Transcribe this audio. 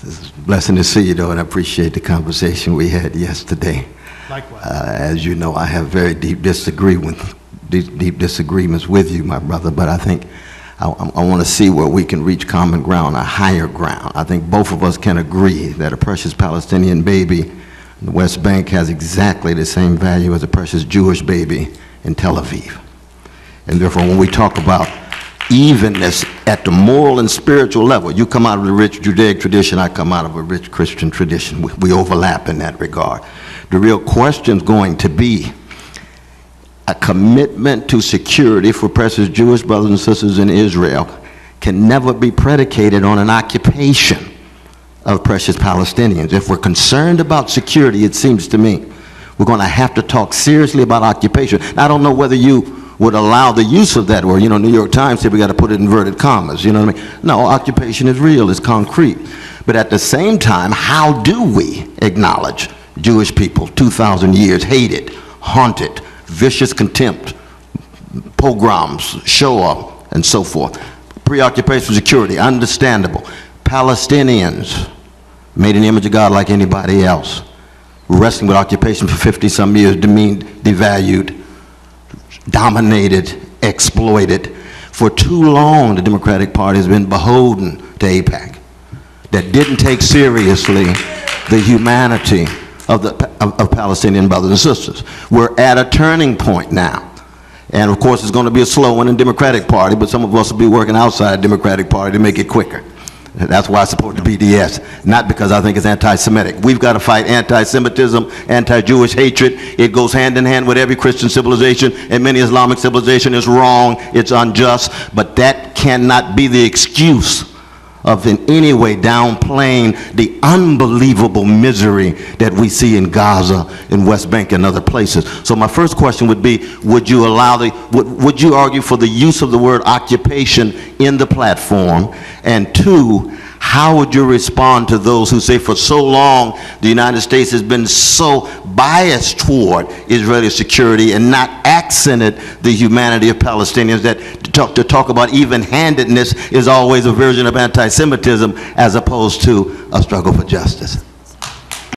It's a blessing to see you, though, and I appreciate the conversation we had yesterday. Likewise. As you know, I have very deep disagreements with you, my brother, but I think I want to see where we can reach common ground, a higher ground. I think both of us can agree that a precious Palestinian baby in the West Bank has exactly the same value as a precious Jewish baby in Tel Aviv. And therefore, when we talk about evenness at the moral and spiritual level, you come out of the rich Judaic tradition, I come out of a rich Christian tradition. We overlap in that regard. The real question is going to be a commitment to security for precious Jewish brothers and sisters in Israel can never be predicated on an occupation of precious Palestinians. If we're concerned about security, it seems to me, we're going to have to talk seriously about occupation. I don't know whether you would allow the use of that word. You know, New York Times said we got to put it in inverted commas, you know what I mean? No, occupation is real, it's concrete. But at the same time, how do we acknowledge Jewish people, 2,000 years, hated, haunted, vicious contempt, pogroms, Shoah, and so forth? Preoccupation with security, understandable. Palestinians, made in the image of God like anybody else, wrestling with occupation for 50-some years, demeaned, devalued, dominated, exploited. For too long, the Democratic Party has been beholden to AIPAC, that didn't take seriously the humanity of Palestinian brothers and sisters. We're at a turning point now. And of course, it's going to be a slow one in the Democratic Party, but some of us will be working outside the Democratic Party to make it quicker. That's why I support the BDS, not because I think it's anti-Semitic. We've got to fight anti-Semitism, anti-Jewish hatred. It goes hand in hand with every Christian civilization, and many Islamic civilization is wrong, it's unjust, but that cannot be the excuse of in any way downplaying the unbelievable misery that we see in Gaza, in West Bank, and other places. So my first question would be, would you argue for the use of the word occupation in the platform? And two, how would you respond to those who say for so long the United States has been so biased toward Israeli security and not accented the humanity of Palestinians, that to talk about even-handedness is always a version of anti-Semitism as opposed to a struggle for justice?